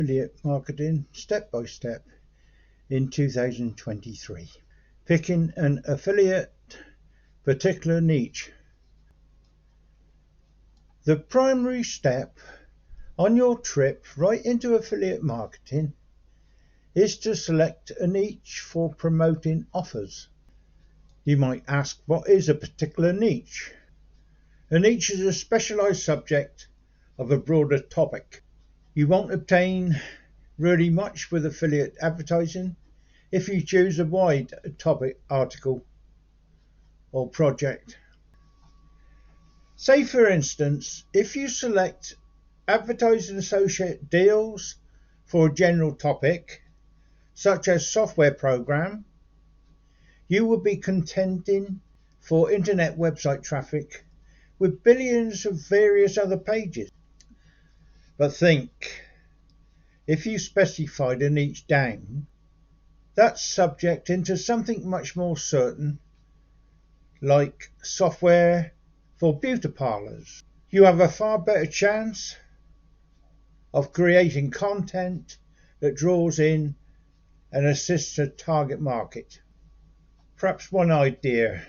affiliate marketing step by step in 2023. Picking an affiliate particular niche. The primary step on your trip right into affiliate marketing is to select a niche for promoting offers. You might ask, what is a particular niche? A niche is a specialized subject of a broader topic. You won't obtain really much with affiliate advertising if you choose a wide topic article or project. Say for instance, if you select advertising associate deals for a general topic such as software program, you will be contending for internet website traffic with billions of various other pages. But think, if you specified a niche down that subject into something much more certain, like software for beauty parlors, you have a far better chance of creating content that draws in and assists a target market. Perhaps one idea: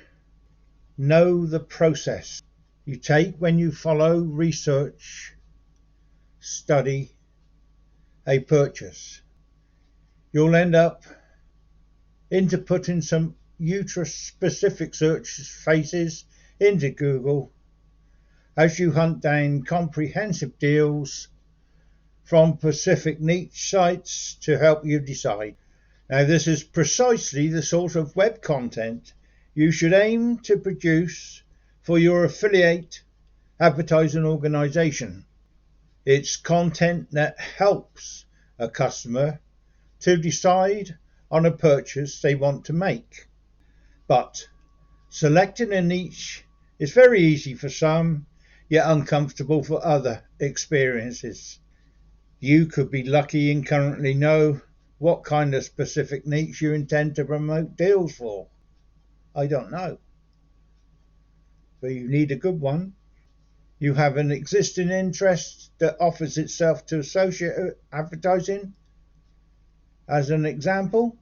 know the process you take when you follow, research, study a purchase. You'll end up into putting some user-specific search phrases into Google as you hunt down comprehensive deals from specific niche sites to help you decide. Now, this is precisely the sort of web content you should aim to produce for your affiliate advertising organization. It's content that helps a customer to decide on a purchase they want to make. But selecting a niche is very easy for some, yet uncomfortable for other experiences. You could be lucky and currently know what kind of specific niche you intend to promote deals for. I don't know. But you need a good one. You have an existing interest that offers itself to associate advertising, as an example.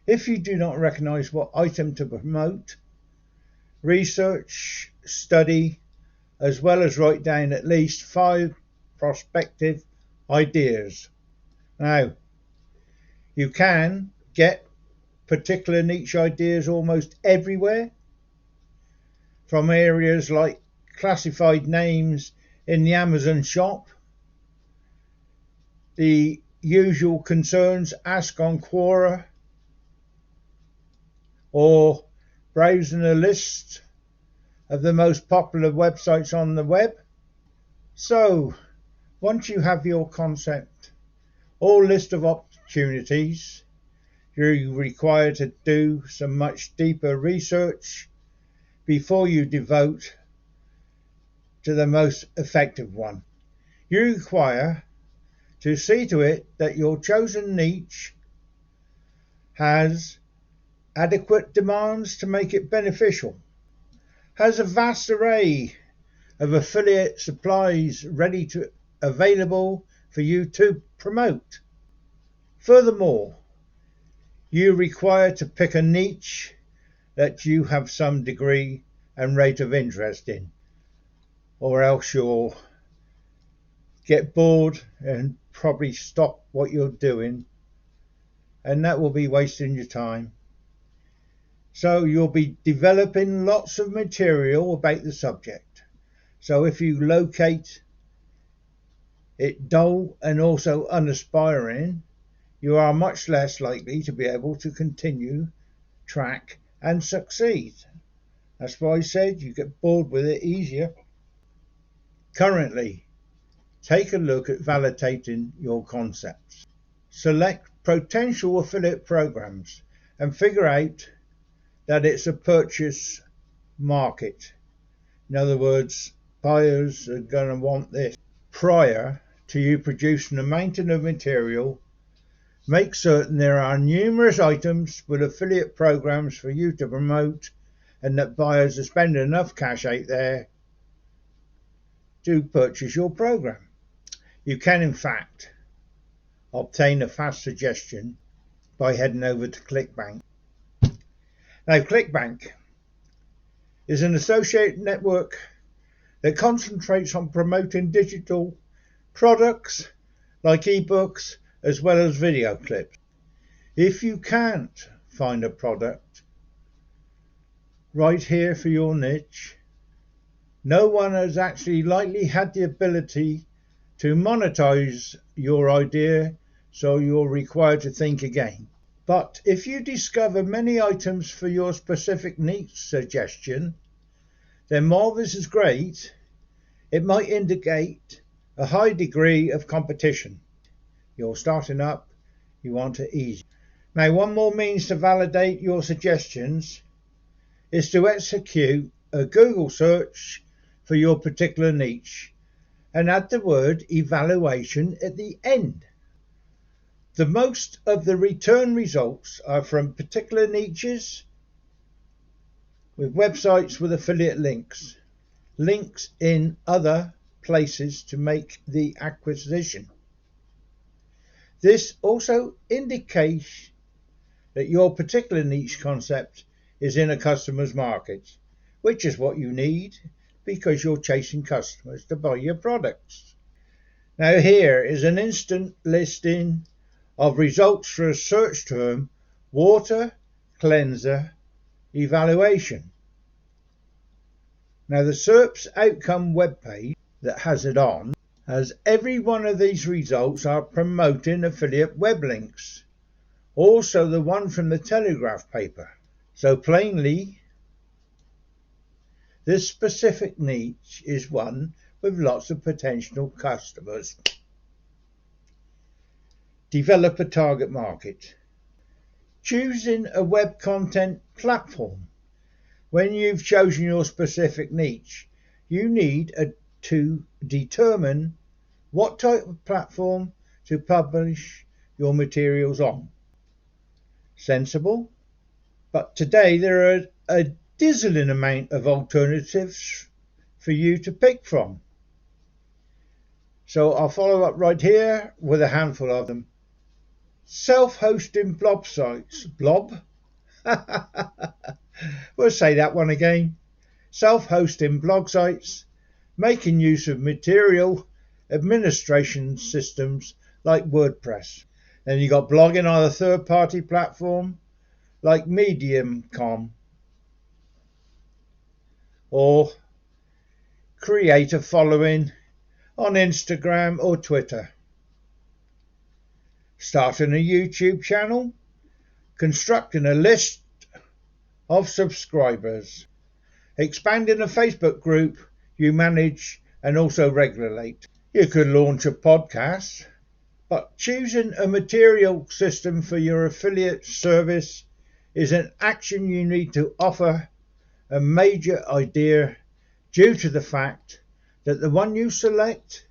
If you do not recognize what item to promote, research, study, as well as write down at least 5 prospective ideas. Now, you can get particular niche ideas almost everywhere, from areas like classified names in the Amazon shop, the usual concerns asked on Quora, or browsing a list of the most popular websites on the web. So, once you have your concept or list of opportunities, you're required to do some much deeper research before you devote to the most effective one. You require to see to it that your chosen niche has adequate demands to make it beneficial, has a vast array of affiliate supplies ready to available for you to promote. Furthermore, you require to pick a niche that you have some degree and rate of interest in, or else you'll get bored and probably stop what you're doing, and that will be wasting your time. So you'll be developing lots of material about the subject. So if you locate it dull and also unaspiring, you are much less likely to be able to continue, track and succeed. That's why I said you get bored with it easier. Currently, take a look at validating your concepts. Select potential affiliate programs and figure out that it's a purchase market. In other words, buyers are going to want this. Prior to you producing a mountain of material, make certain there are numerous items with affiliate programs for you to promote, and that buyers are spending enough cash out there to purchase your program. You can in fact obtain a fast suggestion by heading over to ClickBank. Now ClickBank is an associated network that concentrates on promoting digital products like ebooks as well as video clips. If you can't find a product right here for your niche, no one has actually likely had the ability to monetize your idea, so you're required to think again. But if you discover many items for your specific niche suggestion, then while this is great, it might indicate a high degree of competition. You're starting up, you want to ease. Now, one more means to validate your suggestions is to execute a Google search for your particular niche and add the word evaluation at the end. The most of the return results are from particular niches with websites with affiliate links in other places to make the acquisition. This also indicates that your particular niche concept is in a customer's market, which is what you need because you're chasing customers to buy your products. Now here is an instant listing of results for a search term, water cleanser evaluation. Now the SERP's outcome webpage that has it on has every one of these results are promoting affiliate web links. Also the one from the Telegraph paper. So plainly, this specific niche is one with lots of potential customers. Develop a target market. Choosing a web content platform. When you've chosen your specific niche, you need to determine what type of platform to publish your materials on. Sensible? But today there are a dizzying amount of alternatives for you to pick from. So I'll follow up right here with a handful of them. Self-hosting blob sites. Blob? We'll say that one again. Self-hosting blog sites, making use of material administration systems like WordPress. Then you got blogging on a third-party platform like Medium.com, or create a following on Instagram or Twitter. Starting a YouTube channel, constructing a list of subscribers, expanding a Facebook group you manage and also regulate. You could launch a podcast, but choosing a material system for your affiliate service is an action you need to offer a major idea due to the fact that the one you select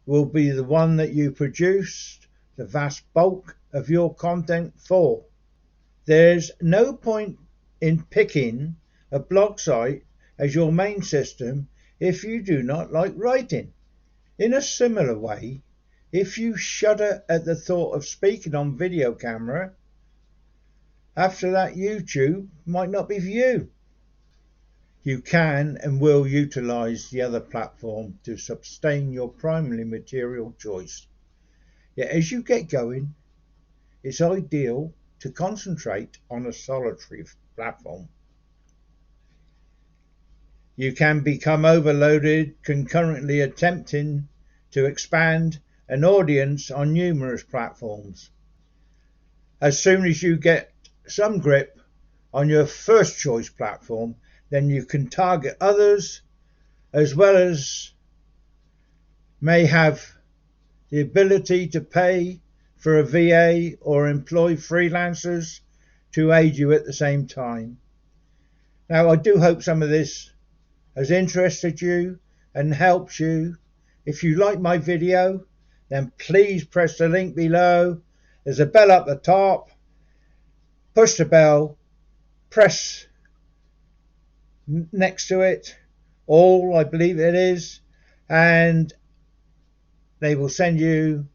will be the one that you produce the vast bulk of your content for. There's no point in picking a blog site as your main system if you do not like writing. In a similar way, if you shudder at the thought of speaking on video camera, after that YouTube might not be for you. You can and will utilize the other platform to sustain your primary material choice. Yet as you get going, it's ideal to concentrate on a solitary platform. You can become overloaded concurrently attempting to expand an audience on numerous platforms. As soon as you get some grip on your first choice platform, then you can target others as well as may have the ability to pay for a VA or employ freelancers to aid you at the same time. Now, I do hope some of this has interested you and helped you. If you like my video, then please press the link below. There's a bell up the top. Push the bell, press next to it, all I believe it is, and they will send you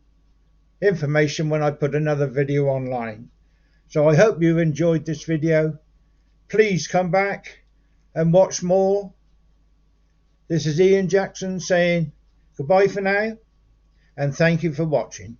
information when I put another video online. So I hope you enjoyed this video. Please come back and watch more. This is Ian Jackson saying goodbye for now, and thank you for watching.